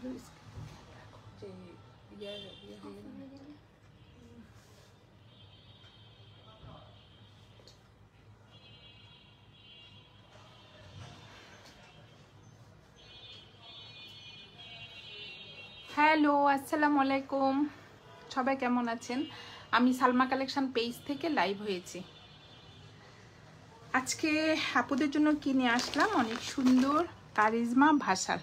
Hello, আসসালামু আলাইকুম। সবাই কেমন আছেন? আমি সালমা কালেকশন পেজ থেকে লাইভ হয়েছি। আজকে আপুদের জন্য কি নিয়ে আসলাম, অনেক সুন্দর কারিজমা ভাসাল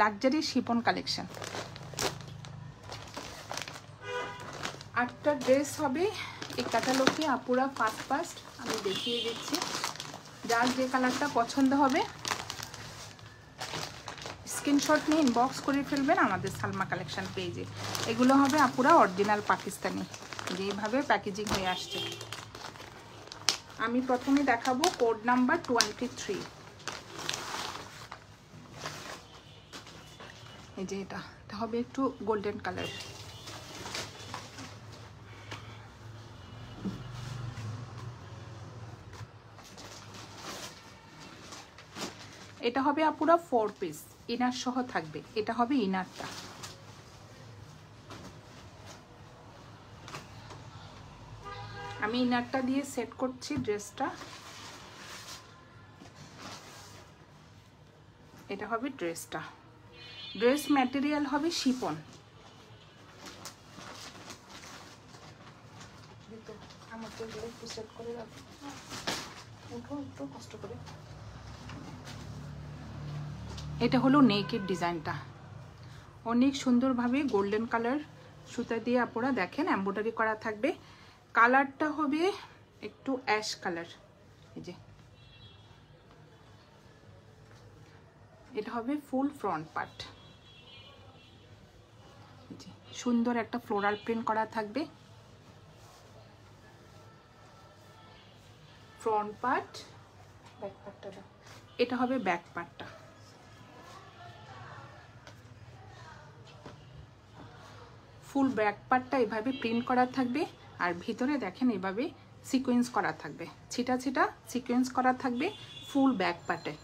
লাক্সারি শিফন কালেকশন। 8টা ড্রেস হবে এই ক্যাটালগে। আপুরা ফার্স্ট আমি দেখিয়ে দিচ্ছি, যার যে কালারটা পছন্দ হবে স্ক্রিনশট নিয়ে ইনবক্স করে ফেলবেন আমাদের সালমা কালেকশন পেজে। এগুলো হবে আপুরা অরিজিনাল পাকিস্তানি, যেইভাবে প্যাকেজিং হয়ে আসছে। আমি প্রথমে দেখাবো কোড নাম্বার 23। এই যে এটা হবে একটু গোল্ডেন কালার। এটা হবে আপুরা 4 পিস, ইনার সহ থাকবে। এটা হবে ইনারটা। আমি ইনারটা দিয়ে সেট করছি ড্রেসটা। এটা হবে ড্রেসটা। ড্রেস ম্যাটেরিয়াল হবে শিফন। একটু সেট করে রাখো, একটু কষ্ট করে। এটা হলো নেকের ডিজাইনটা, অনেক সুন্দরভাবে গোল্ডেন কালার সুতা দিয়ে আপনারা দেখেন এমব্রয়ডারি করা থাকবে। কালারটা হবে একটু অ্যাশ কালার। এই যে এটা হবে ফুল ফ্রন্ট পার্ট। সুন্দর একটা ফ্লোরাল প্রিন্ট করা থাকবে ফ্রন্ট পার্ট। ব্যাক পার্টটা দাও। এটা হবে ব্যাক পার্টটা। ফুল ব্যাক পার্টটা এভাবে প্রিন্ট করা থাকবে, আর ভিতরে দেখেন এভাবে সিকোয়েন্স করা থাকবে, ছিটা ছিটা সিকোয়েন্স করা থাকবে ফুল ব্যাক পার্টে।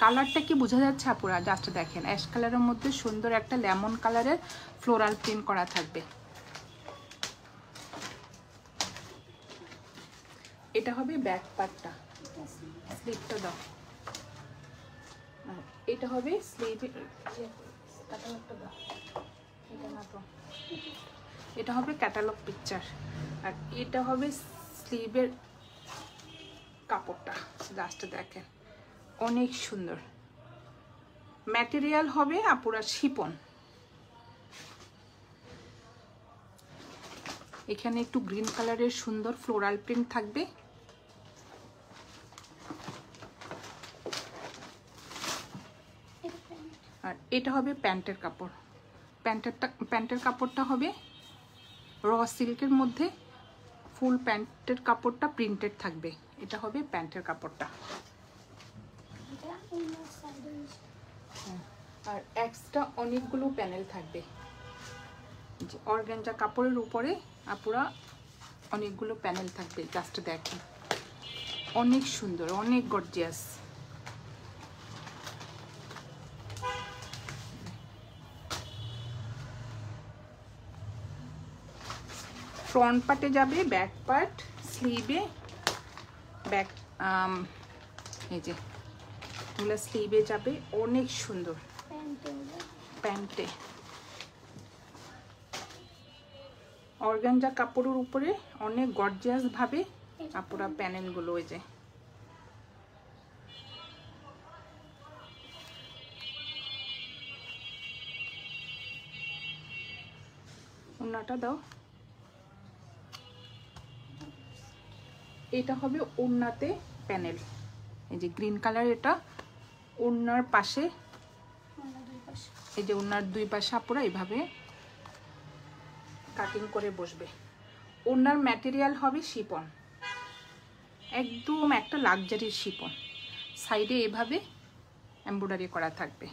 কালারটা কি বোঝা যাচ্ছে আপুরা? জাস্ট দেখেন, অ্যাশ কালারের মধ্যে সুন্দর একটা লেমন কালারের ফ্লোরাল প্রিন্ট করা থাকবে। এটা হবে ব্যাক পার্টটা। স্লিভটা দাও। এটা হবে স্লিভ। এটা হবে ক্যাটালগ পিকচার, আর এটা হবে স্লিভের কাপড়টা। জাস্ট দেখেন অনেক সুন্দর। ম্যাটেরিয়াল হবে আপুরা শিফন। এখানে একটু গ্রিন কালারের সুন্দর ফ্লোরাল প্রিন্ট থাকবে। আর এটা হবে প্যান্টের কাপড়। প্যান্টের কাপড়টা হবে র সিল্কের মধ্যে, ফুল প্যান্টের কাপড়টা প্রিন্টেড থাকবে। এটা হবে প্যান্টের কাপড়টা। আর এক্সট্রা অনেকগুলো প্যানেল থাকবে। অর্গানজা কাপড়ের উপরে আপুরা অনেকগুলো প্যানেল থাকবে। জাস্ট দেখেন অনেক সুন্দর, অনেক গর্জিয়াস। ফ্রন্ট পার্টে যাবে, ব্যাক পার্ট স্লিভে, ব্যাক এই যে এগুলো স্লিভে যাবে। অনেক সুন্দর প্যান্টে অর্গানজা কাপড়ের উপরে অনেক গর্জিয়াস ভাবে আপুরা প্যানেলগুলো। ওই যে ওড়নাটা দাও। এটা হবে ওড়নাতে প্যানেল। এই যে গ্রিন কালার, এটা ওড়নার পাশে, এই যে ওড়নার দুই পাশে আপুরা এইভাবে কাটিং করে বসবে। ওড়নার ম্যাটেরিয়াল হবে শিফন, একদম একটা লাক্সারি শিফন। সাইডে এভাবে এমব্রয়ডারি করা থাকবে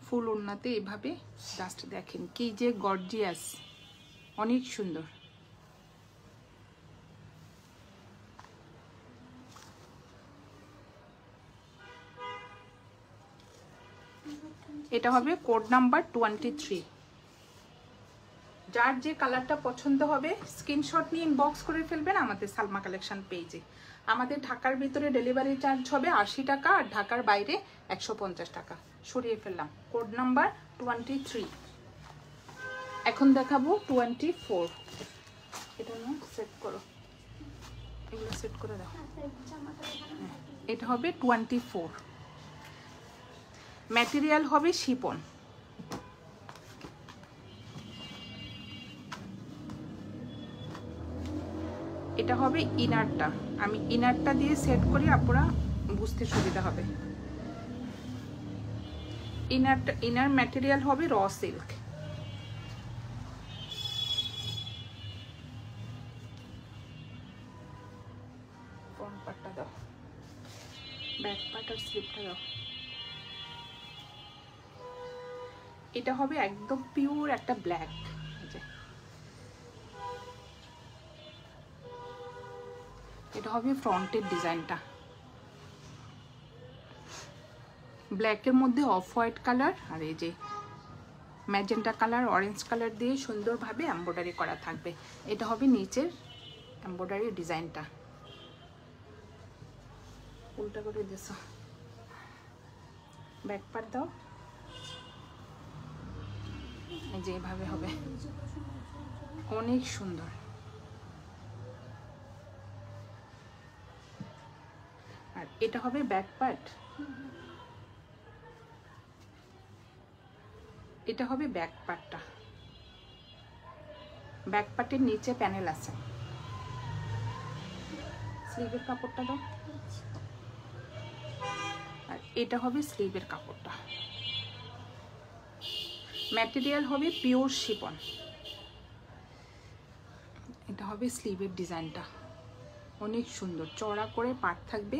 ফুল ওড়নাতে এভাবে। জাস্ট দেখেন কি যে গর্জিয়াস, অনেক সুন্দর। এটা হবে কোড নাম্বার 23। যার যে কালারটা পছন্দ হবে স্ক্রিনশট নিয়ে ইনবক্স করে ফেলবেন আমাদের সালমা কালেকশন পেজে। আমাদের ঢাকার ভিতরে ডেলিভারি চার্জ হবে 80 টাকা, আর ঢাকার বাইরে 150 টাকা। সরিয়ে ফেললাম কোড নাম্বার 23। এখন দেখাবো 24। এটা না সেট করো, এগুলো সেট করে দাও। এটা হবে 24, ম্যাটেরিয়াল হবে শিপন। এটা হবে ইনারটা, আমি ইনারটা দিয়ে সেট করি, আপনারা বুঝতে সুবিধা হবে। ইনার ম্যাটেরিয়াল হবে র সিল্ক। ফ্রন্ট পার্টটা দাও, ব্যাক পার্ট আর স্লিপটা দাও। এটা হবে একদম পিওর একটা ব্ল্যাক। এটা হবে ফ্রন্টের ডিজাইনটা, ব্ল্যাকের মধ্যে অফ হোয়াইট কালার আর এই যে ম্যাজেন্টা কালার, অরেঞ্জ কালার দিয়ে সুন্দরভাবে এমব্রয়ডারি করা থাকবে। এটা হবে নিচের এমব্রয়ডারি ডিজাইনটা। উল্টা করে দিস, ব্যাক পার্ট দাও, এই যে এভাবে হবে, অনেক সুন্দর। আর এটা হবে ব্যাক পার্ট, এটা হবে ব্যাক পার্টটা। ব্যাক পার্টের নিচে প্যানেল আছে। স্লিভের কাপড়টা দাও, আর এটা হবে স্লিভের কাপড়টা। ম্যাটেরিয়াল হবে পিওর শিপন। এটা হবে স্লিভের ডিজাইনটা, অনেক সুন্দর চড়া করে পাট থাকবে।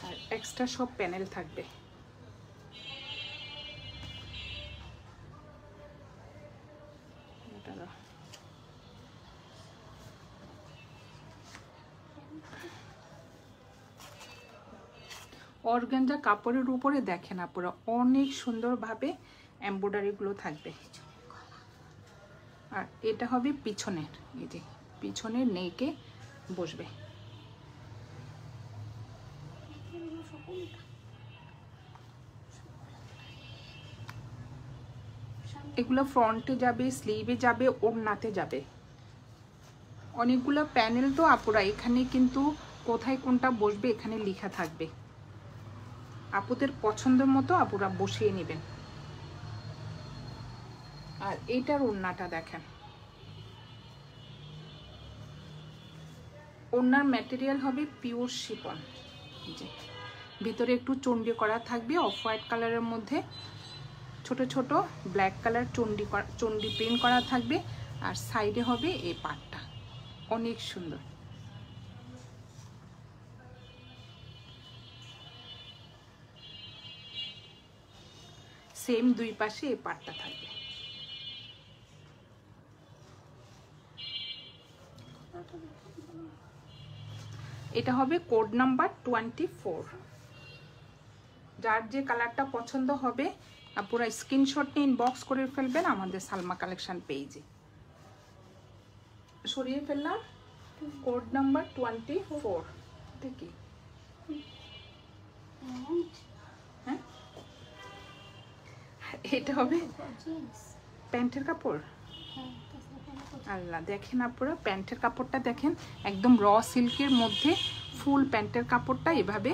আর এক্সট্রা সব প্যানেল থাকবে। অর্গানজা কাপড়ের উপরে দেখেন আপনারা অনেক সুন্দরভাবে এমব্রয়ডারিগুলো থাকবে। আর এটা হবে পিছনের, এই যে পিছনের নেকে বসবে। এগুলো ফ্রন্টে যাবে, স্লিভে যাবে, ওড়নাতে যাবে। অনেকগুলো প্যানেল তো আপুরা, এখানে কিন্তু কোথায় কোনটা বসবে এখানে লেখা থাকবে। আপুদের পছন্দের মতো আপুরা বসিয়ে নেবেন। আর এইটার ওড়নাটা দেখেন, ওড়নার ম্যাটেরিয়াল হবে পিওর শিপন। যে ভিতরে একটু চন্ডি করা থাকবে অফ হোয়াইট কালারের মধ্যে, ছোট ছোট ব্ল্যাক কালার চন্ডি প্রিন্ট করা থাকবে। আর সাইডে হবে এই পাটটা, অনেক সুন্দর। সেম দুই পাশে এই পাটটা থাকবে। এটা হবে কোড নাম্বার 24। যার যে কালারটা পছন্দ হবে আপনারা স্ক্রিনশট নিয়ে ইনবক্স করে ফেলবেন আমাদের সালমা কালেকশন পেজে। সরিয়ে ফেললাম কোড নাম্বার 24। ঠিক হ্যাঁ, এটা হবে প্যান্টের কাপড়। আল্লাহ দেখেন আপনারা প্যান্টের কাপড়টা দেখেন, একদম র সিল্কের মধ্যে ফুল প্যান্টের কাপড়টা এভাবে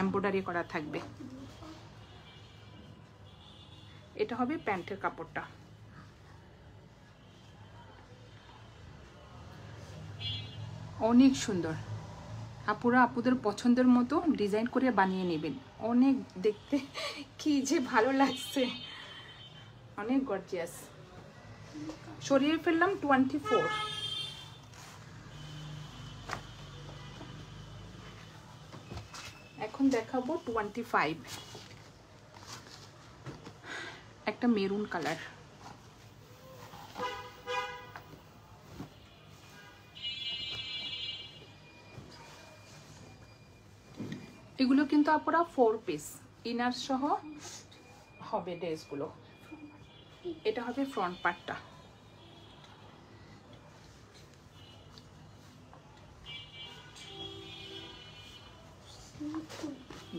এমব্রয়ডারি করা থাকবে। এটা হবে প্যান্টের কাপড়টা। অনেক সুন্দর, আপুরা আপুদের পছন্দের মতো ডিজাইন করে বানিয়ে নেবেন। অনেক দেখতে কি যে ভালো লাগছে, অনেক গর্জিয়াস। সরিয়ে ফেললাম 24। এখন দেখাবো 25, একটা মেরুন কালার। এগুলো কিন্তু আপনারা 4 পিস ইনার সহ হবে ড্রেসগুলো। এটা হবে ফ্রন্ট পার্টটা।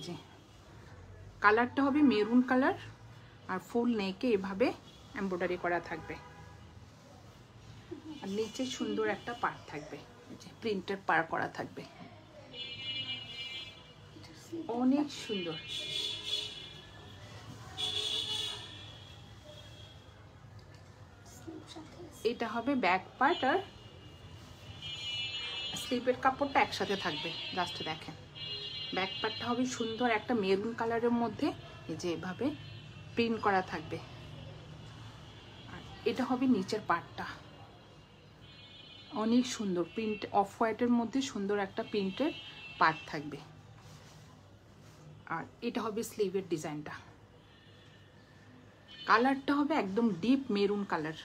জি, কালারটা হবে মেরুন কালার আর ফুল নেকে এভাবে এমব্রয়ডারি করা থাকবে। আর নিচে সুন্দর একটা পাড় থাকবে, প্রিন্টের পাড় করা থাকবে, অনেক সুন্দর। এটা হবে ব্যাক পার্ট আর স্লিপের কাপড়টা একসাথে থাকবে। জাস্ট দেখেন, ব্যাক পার্টটা হবে সুন্দর একটা মেরুন কালারের মধ্যে এই যে এভাবে প্রিন্ট করা থাকবে। আর এটা হবে নিচের পার্টটা, অনেক সুন্দর প্রিন্ট, অফ হোয়াইটের মধ্যে সুন্দর একটা প্রিন্টের পার্ট থাকবে। আর এটা হবে স্লিভের ডিজাইনটা, কালারটা হবে একদম ডিপ মেরুন কালার।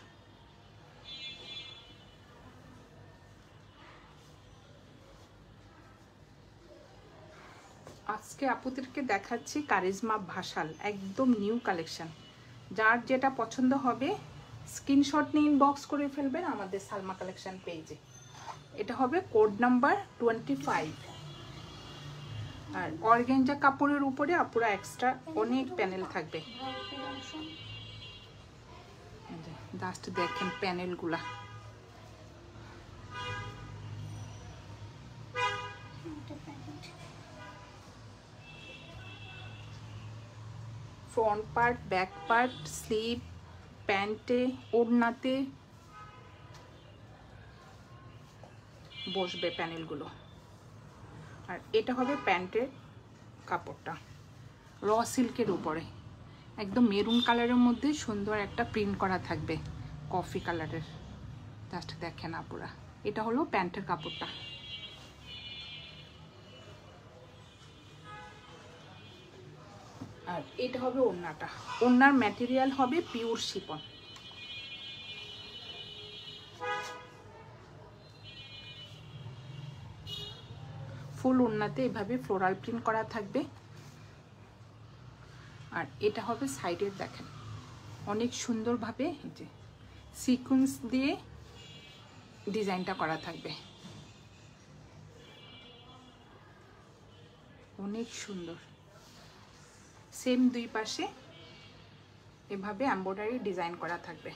আজকে আপুদেরকে দেখাচ্ছি কারিজমা ভাসাল, একদম নিউ কালেকশন। যার যেটা পছন্দ হবে স্ক্রিনশট নিয়ে ইনবক্স করে ফেলবেন আমাদের সালমা কালেকশন পেজে। এটা হবে কোড নাম্বার 25। আর অর্গানজা কাপড়ের উপরে আপুরা এক্সট্রা অনেক প্যানেল থাকবে। জাস্ট দেখেন প্যানেলগুলা, front part, back part, sleeve, প্যান্টে, ওড়নাতে বসবে প্যানেলগুলো। আর এটা হবে প্যান্টের কাপড়টা, র সিল্কের উপরে একদম মেরুন কালারের মধ্যে সুন্দর একটা প্রিন্ট করা থাকবে, কফি কালারের। জাস্ট দেখেন আপুরা, এটা হলো প্যান্টের কাপড়টা। আর এটা হবে ওড়নাটা, ওড়নার ম্যাটেরিয়াল হবে পিওর শিফন। ফুল ওড়নাতে এভাবে ফ্লোরাল প্রিন্ট করা থাকবে। আর এটা হবে সাইডের, দেখেন অনেক সুন্দরভাবে যে সিকোয়েন্স দিয়ে ডিজাইনটা করা থাকবে, অনেক সুন্দর। সেম দুই পাশে এভাবে এমব্রয়ডারি ডিজাইন করা থাকবে।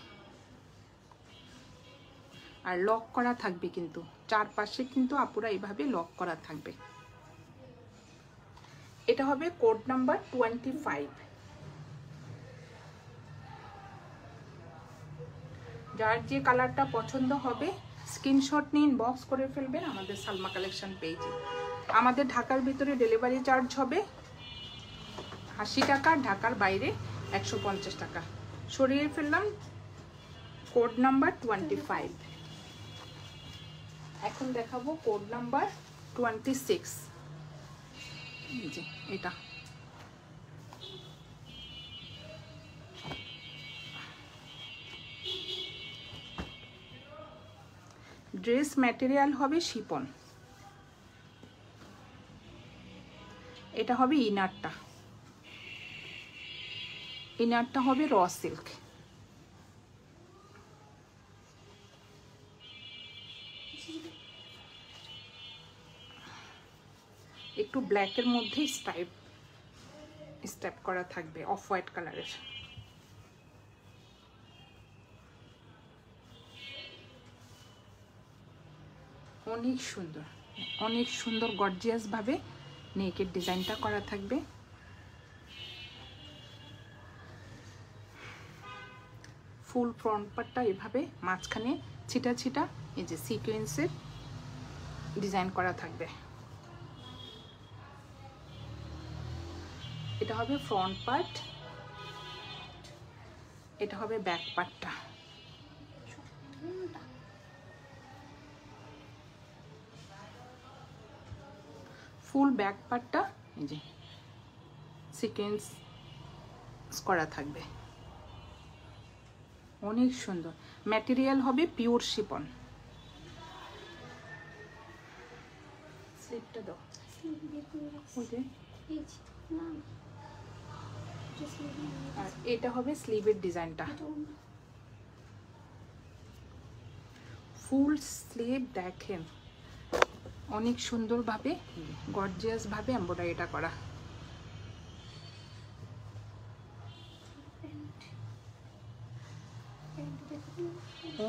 আর লক করা থাকবে, কিন্তু চারপাশে কিন্তু আপুরা এভাবে লক করা থাকবে। এটা হবে কোড নাম্বার 25। যার যে কালারটা পছন্দ হবে স্ক্রিনশট নিয়ে ইনবক্স করে ফেলবেন আমাদের সালমা কালেকশন পেজে। আমাদের ঢাকার ভিতরে ডেলিভারি চার্জ হবে 80 টাকা, ঢাকার বাইরে 150 টাকা। সরিয়ে ফেললাম কোড নাম্বার 25। এখন দেখাবো কোড নাম্বার 26। এই যে এটা ড্রেস ম্যাটেরিয়াল হবে শিফন। এটা হবে ইনারটা, ইনারটা হবে র সিল্ক। একটু ব্ল্যাকের মধ্যে স্টাইপ করা থাকবে, অফ হোয়াইট কালারের। অনেক সুন্দর, অনেক সুন্দর গর্জিয়াস ভাবে নেকের ডিজাইনটা করা থাকবে। ফুল ফ্রন্ট পার্টটা এভাবে মাঝখানে ছিটা ছিটা এই যে সিকোয়েন্সের ডিজাইন করা থাকবে। এটা হবে ফ্রন্ট পার্ট, এটা হবে ব্যাক পার্টটা। ফুল ব্যাক পার্টটা এই যে সিকোয়েন্স করা থাকবে, অনেক সুন্দর। ম্যাটেরিয়াল হবে পিওর শিফন। স্লিপটা দাও, ওই যে আর এটা হবে স্লিভের ডিজাইনটা, ফুল স্লিভ দেখেন অনেক সুন্দরভাবে গর্জিয়াস ভাবে এমব্রয়ডারিটা করা।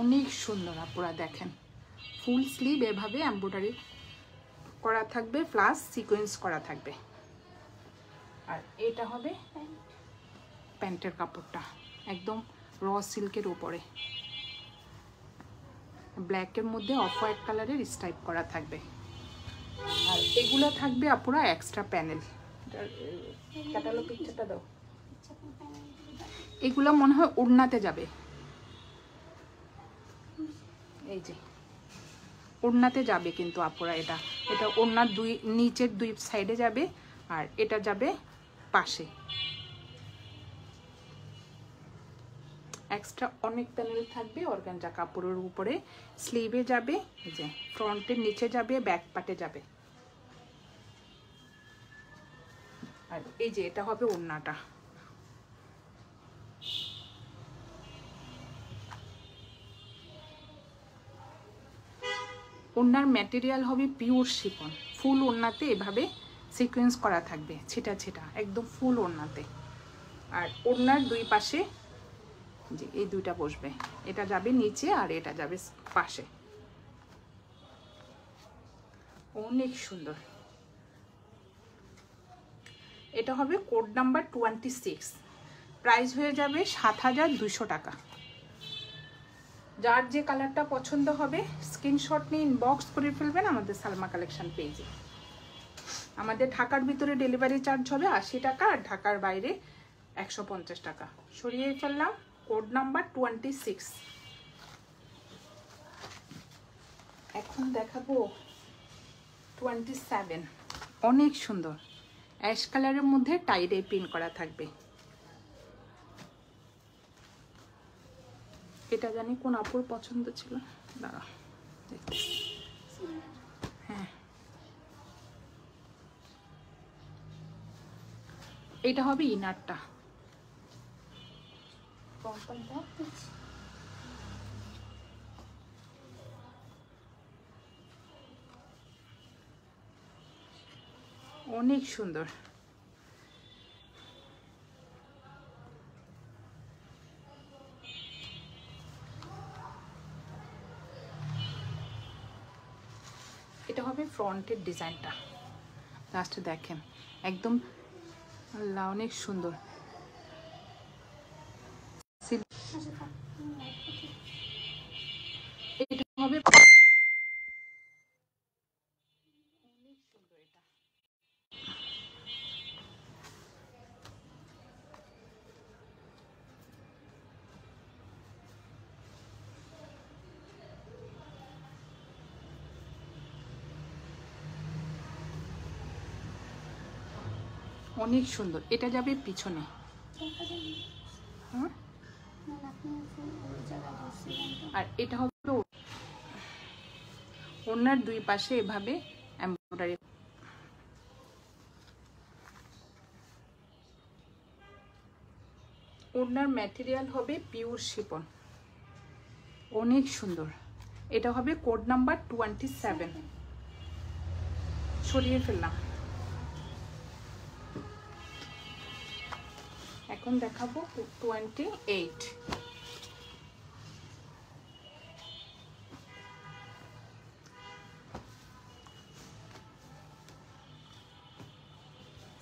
অনেক সুন্দর আপুরা দেখেন, ফুল স্লিভ এভাবে এমব্রয়ডারি করা থাকবে, প্লাস সিকোয়েন্স করা থাকবে। আর এটা হবে প্যান্টের কাপড়টা, একদম র সিল্কের উপরে ব্ল্যাকের মধ্যে অফ হোয়াইট কালারের স্ট্রাইপ করা থাকবে। আর এগুলো থাকবে আপুরা এক্সট্রা প্যানেল। ক্যাটালগ পিকচারটা দাও। এগুলো মনে হয় ওড়নাতে যাবে, এই যে ওড়নাতে যাবে কিন্তু আপুরা, এটা এটা ওড়নার নিচের দুই সাইডে যাবে, আর এটা যাবে পাশে। এক্সট্রা অনেক প্যানেল থাকবে অর্গানজা কাপড়ের উপরে, স্লিভে যাবে, এই যে ফ্রন্টের নিচে যাবে, ব্যাক পার্টে যাবে। আর এই যে এটা হবে ওড়নাটা, ওড়নার ম্যাটেরিয়াল হবে পিওর শিফন, ফুল ওড়নাতে এভাবে সিকোয়েন্স করা থাকবে, ছিটা ছিটা একদম ফুল ওড়নাতে। আর ওড়নার দুই পাশে যে এই দুইটা বসবে, এটা যাবে নিচে আর এটা যাবে পাশে। অনেক সুন্দর। এটা হবে কোড নাম্বার 26, প্রাইস হয়ে যাবে 7200 টাকা। যার যে কালারটা পছন্দ হবে স্ক্রিনশট নিয়ে ইনবক্স করে ফেলবেন আমাদের সালমা কালেকশন পেজে। আমাদের ঢাকার ভিতরে ডেলিভারি চার্জ হবে 80 টাকা, আর ঢাকার বাইরে 150 টাকা। সরিয়ে ফেললাম কোড নাম্বার 26। এখন দেখাবো 27, অনেক সুন্দর অ্যাশ কালারের মধ্যে টাইডে পিন করা থাকবে। এটা জানি কোন আপুর পছন্দ ছিল, দাঁড়া দেখতে। হ্যাঁ এটা হবে ইনারটা, অনেক সুন্দর। এটা হবে ফ্রন্টের ডিজাইনটা, লাস্টে দেখেন একদম অনেক সুন্দর। এটা হবে অনেক সুন্দর। এটা অনেক সুন্দর, এটা যাবে পিছনে। আর এটা হবে ওনার দুই পাশে এভাবে এমব্রয়ডারি। ওনার ম্যাটেরিয়াল হবে পিওর শিফন, অনেক সুন্দর। এটা হবে কোড নাম্বার 27, সরিয়ে ফেললাম। এখন দেখাবো 28।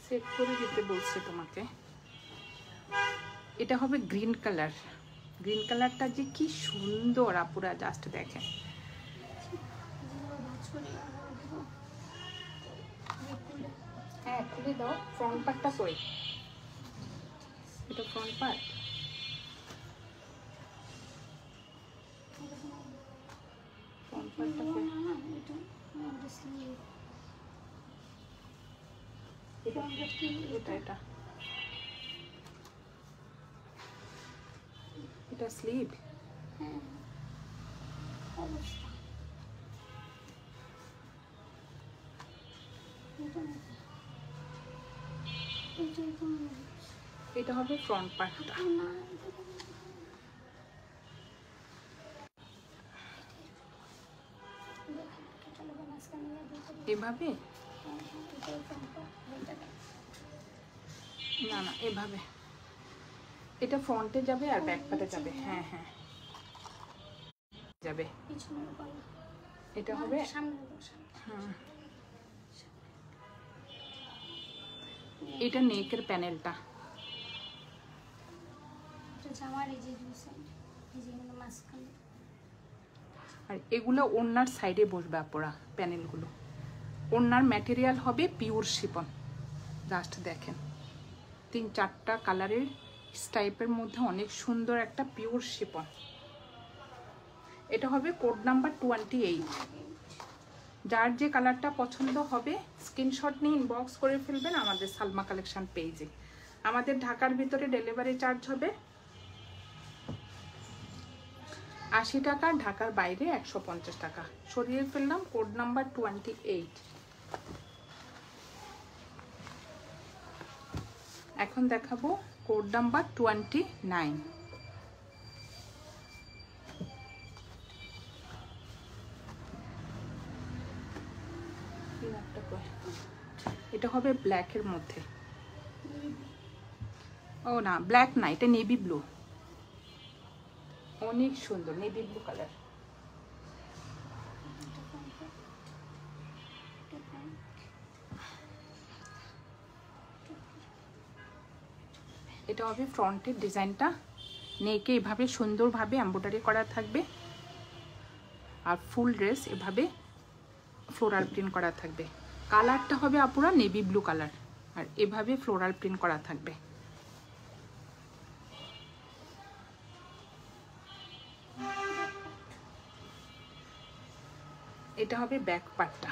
সেট করে দিতে বলছে তোমাকে। এটা হবে গ্রিন কালার, গ্রিন কালারটা যে কি সুন্দর আপুরা জাস্ট দেখেন। হ্যাঁ খুলে দাও, ফ্রন্ট পার্টটা কই, এটা ফ্রন্ট পার্ট। ফ্রন্ট পার্টটা কই, এটা এটা এটা স্লিভ। এটা হবে ফ্রন্ট পার্টটা। এভাবে না না এভাবে, এটা ফ্রন্টে যাবে আর ব্যাক পার্টে যাবে। হ্যাঁ হ্যাঁ যাবে, এটা হবে। এটা নেকের প্যানেলটা, আর এগুলো ওড়নার সাইডে বসবে আপনারা প্যানেলগুলো। ওড়নার ম্যাটেরিয়াল হবে পিওর শিফন। জাস্ট দেখেন 3-4টা কালারের স্টাইপের মধ্যে অনেক সুন্দর একটা পিওর শিফন। এটা হবে কোড নাম্বার 28। যার যে কালারটা পছন্দ হবে স্ক্রিনশট নিয়ে ইনবক্স করে ফেলবেন আমাদের সালমা কালেকশন পেজে। আমাদের ঢাকার ভিতরে ডেলিভারি চার্জ হবে 80 টাকা, ঢাকার বাইরে 150 টাকা। সরিয়ে ফেললাম কোড নাম্বার 28। এখন দেখাবো কোড নাম্বার 29। এটা হবে ব্ল্যাকের মধ্যে। ও না, ব্ল্যাক না, এটা নেভি ব্লু। অনেক সুন্দর নেভি ব্লু কালার। এটা হবে ফ্রন্টের ডিজাইনটা। নেকে এভাবে সুন্দরভাবে এমব্রয়ডারি করা থাকবে, আর ফুল ড্রেস এভাবে ফ্লোরাল প্রিন্ট করা থাকবে। কালারটা হবে আপুরা নেভি ব্লু কালার, আর এভাবে ফ্লোরাল প্রিন্ট করা থাকবে। এটা হবে ব্যাক পার্টটা।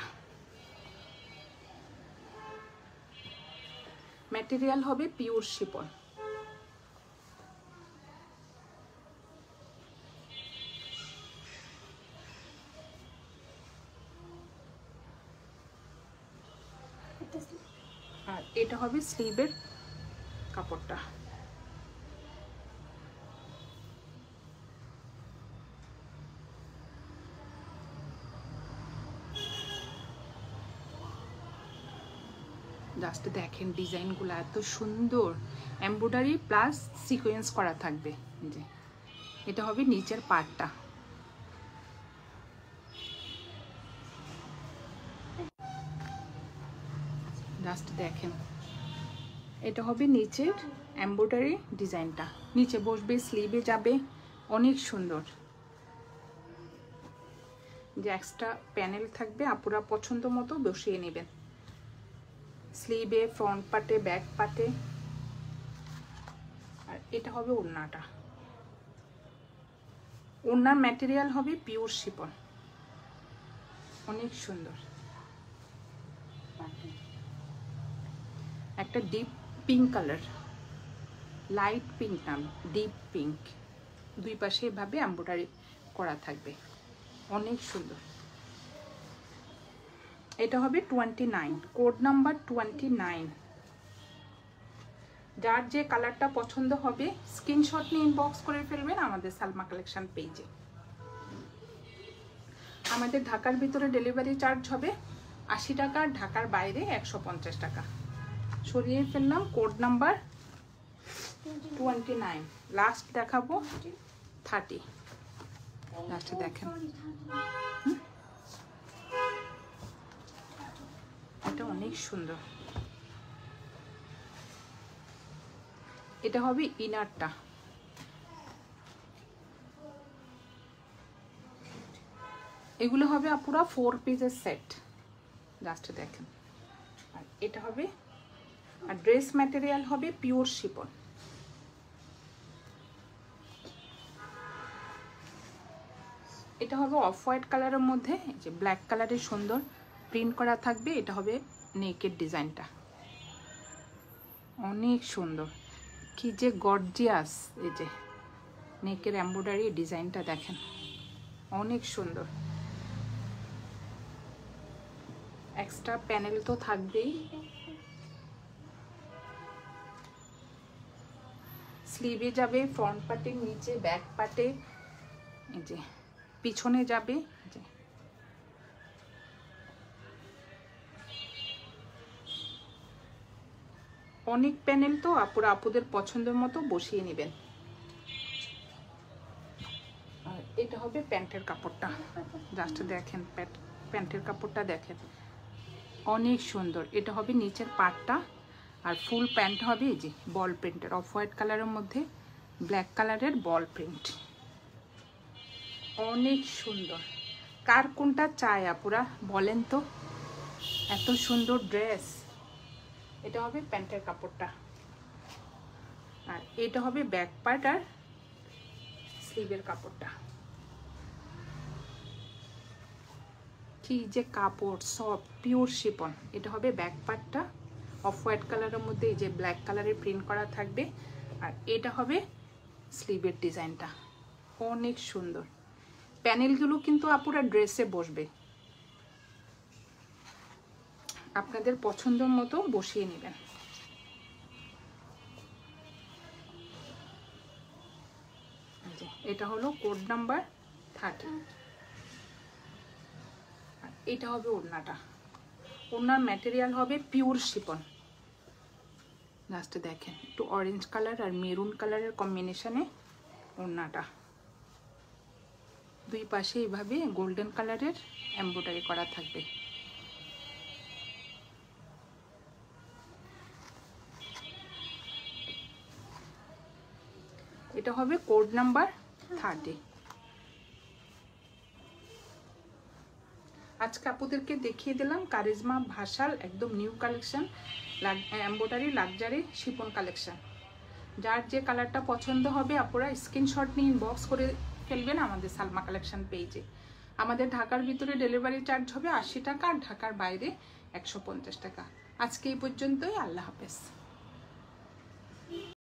ম্যাটেরিয়াল হবে পিওর শিফন। আর এটা হবে স্লিভের কাপড়টা। জাস্ট দেখেন ডিজাইনগুলো এত সুন্দর, এমব্রয়ডারি প্লাস সিকোয়েন্স করা থাকবে। যে এটা হবে নিচের পার্টটা। জাস্ট দেখেন, এটা হবে নিচের এমব্রয়ডারি ডিজাইনটা। নিচে বসবে, স্লিভে যাবে, অনেক সুন্দর। যে এক্সট্রা প্যানেল থাকবে, আপুরা পছন্দ মতো বসিয়ে নেবেন স্লিভে, ফ্রন্ট পার্টে, ব্যাক পার্টে। আর এটা হবে ওড়নাটা। ওড়নার ম্যাটেরিয়াল হবে পিওর শিফন, অনেক সুন্দর। একটা deep pink colour, light pink নাম, ডিপ পিঙ্ক। দুই পাশে এভাবে এমব্রয়ডারি করা থাকবে, অনেক সুন্দর। এটা হবে 29, কোড নাম্বার 29। যার যে কালারটা পছন্দ হবে স্ক্রিনশট নিয়ে ইনবক্স করে ফেলবেন আমাদের সালমা কালেকশন পেজে। আমাদের ঢাকার ভিতরে ডেলিভারি চার্জ হবে 80 টাকা, ঢাকার বাইরে 150 টাকা। সরিয়ে ফেললাম কোড নাম্বার 29। লাস্ট দেখাবো 30। লাস্টে দেখেন, এটা অনেক সুন্দর। এটা হবে ইনারটা। এগুলো হবে পুরো 4 পিসের সেট। জাস্ট দেখেন। আর এটা হবে, আর ড্রেস ম্যাটেরিয়াল হবে পিওর শিফন। এটা হবে অফ হোয়াইট কালারের মধ্যে, এই যে ব্ল্যাক কালারের সুন্দর প্রিন্ট করা থাকবে। এটা হবে নেকের ডিজাইনটা, অনেক সুন্দর, কি যে গর্জিয়াস। এই যে নেকের এমব্রয়ডারি ডিজাইনটা দেখেন, অনেক সুন্দর। এক্সট্রা প্যানেল তো থাকবেই। স্লিভে যাবে, ফ্রন্ট পার্টের নিচে, ব্যাক পার্টে, এই যে পিছনে যাবে। যে অনেক প্যানেল তো আপুরা আপুদের পছন্দের মতো বসিয়ে নেবেন। আর এটা হবে প্যান্টের কাপড়টা, জাস্ট দেখেন প্যান্টের কাপড়টা দেখেন, অনেক সুন্দর। এটা হবে নিচের পাটটা, আর ফুল প্যান্ট হবে এই যে বল প্রিন্টের, অফ হোয়াইট কালারের মধ্যে ব্ল্যাক কালারের বল প্রিন্ট, অনেক সুন্দর। কার কোনটা চাই আপুরা বলেন তো, এত সুন্দর ড্রেস। এটা হবে প্যান্টের কাপড়টা, আর এটা হবে ব্যাক পার্ট আর স্লিভের কাপড়টা। কি যে কাপড়, সফট পিওর শিপন। এটা হবে ব্যাক পার্টটা, অফ হোয়াইট কালারের মধ্যে এই যে ব্ল্যাক কালারের প্রিন্ট করা থাকবে, আর এটা হবে স্লিভের ডিজাইনটা, অনেক সুন্দর। প্যানেলগুলো কিন্তু আপুরা ড্রেসে বসবে, আপনাদের পছন্দের মতো বসিয়ে নেবেন। এটা হলো কোড নাম্বার 30। এটা হবে ওড়নাটা, ওড়নার ম্যাটেরিয়াল হবে পিওর শিপন। জাস্ট দেখেন একটু অরেঞ্জ কালার আর মেরুন কালারের কম্বিনেশনে ওড়নাটা, দুই পাশে এইভাবে গোল্ডেন কালারের এমব্রয়ডারি করা থাকবে। এটা হবে কোড নাম্বার 30। আজকে আপুদেরকে দেখিয়ে দিলাম কারিজমা ভাসাল একদম new collection, embroidery luxury Shipon collection. যার যে কালারটা পছন্দ হবে আপুরা স্ক্রিনশট নিয়ে ইনবক্স করে ফেলবেন আমাদের সালমা কালেকশন পেজে। আমাদের ঢাকার ভিতরে ডেলিভারি চার্জ হবে 80 টাকা, আর ঢাকার বাইরে 150 টাকা। আজকে এই পর্যন্তই, আল্লাহ হাফেজ।